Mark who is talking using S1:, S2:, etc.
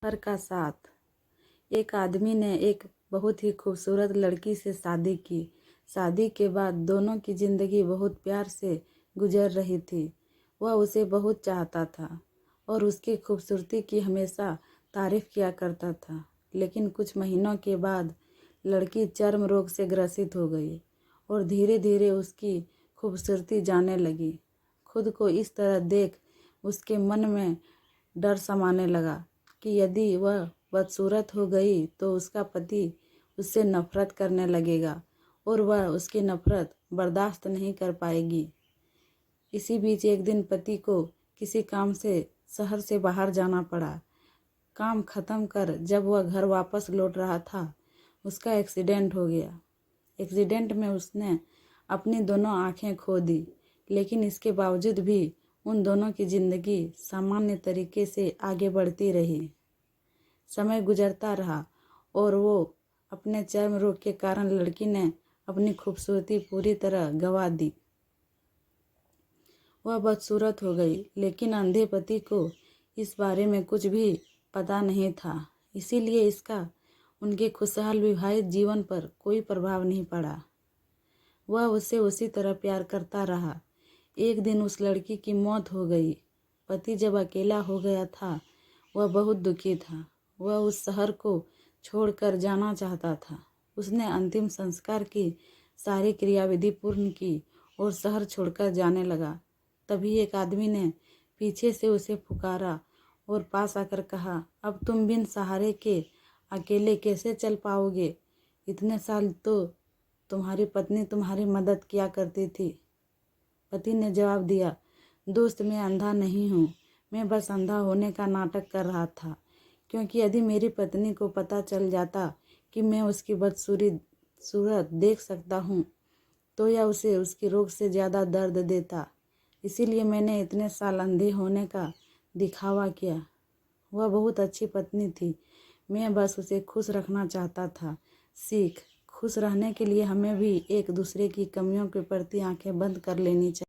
S1: घर का साथ। एक आदमी ने एक बहुत ही खूबसूरत लड़की से शादी की। शादी के बाद दोनों की ज़िंदगी बहुत प्यार से गुजर रही थी। वह उसे बहुत चाहता था और उसकी खूबसूरती की हमेशा तारीफ़ किया करता था। लेकिन कुछ महीनों के बाद लड़की चर्म रोग से ग्रसित हो गई और धीरे धीरे उसकी खूबसूरती जाने लगी। खुद को इस तरह देख उसके मन में डर समाने लगा कि यदि वह बदसूरत हो गई तो उसका पति उससे नफरत करने लगेगा और वह उसकी नफरत बर्दाश्त नहीं कर पाएगी। इसी बीच एक दिन पति को किसी काम से शहर से बाहर जाना पड़ा। काम ख़त्म कर जब वह घर वापस लौट रहा था, उसका एक्सीडेंट हो गया। एक्सीडेंट में उसने अपनी दोनों आँखें खो दी, लेकिन इसके बावजूद भी उन दोनों की ज़िंदगी सामान्य तरीके से आगे बढ़ती रही। समय गुजरता रहा और वो अपने चर्म रोग के कारण लड़की ने अपनी खूबसूरती पूरी तरह गंवा दी। वह बदसूरत हो गई, लेकिन अंधे पति को इस बारे में कुछ भी पता नहीं था। इसीलिए इसका उनके खुशहाल विवाहित जीवन पर कोई प्रभाव नहीं पड़ा। वह उससे उसी तरह प्यार करता रहा। एक दिन उस लड़की की मौत हो गई। पति जब अकेला हो गया था, वह बहुत दुखी था। वह उस शहर को छोड़कर जाना चाहता था। उसने अंतिम संस्कार की सारी क्रियाविधि पूर्ण की और शहर छोड़कर जाने लगा। तभी एक आदमी ने पीछे से उसे पुकारा और पास आकर कहा, अब तुम बिन सहारे के अकेले कैसे चल पाओगे? इतने साल तो तुम्हारी पत्नी तुम्हारी मदद किया करती थी। पति ने जवाब दिया, दोस्त मैं अंधा नहीं हूँ, मैं बस अंधा होने का नाटक कर रहा था, क्योंकि यदि मेरी पत्नी को पता चल जाता कि मैं उसकी सूरत देख सकता हूँ तो यह उसे उसके रोग से ज़्यादा दर्द देता। इसीलिए मैंने इतने साल अंधे होने का दिखावा किया। वह बहुत अच्छी पत्नी थी, मैं बस उसे खुश रखना चाहता था। सीख, खुश रहने के लिए हमें भी एक दूसरे की कमियों के प्रति आंखें बंद कर लेनी चाहिए।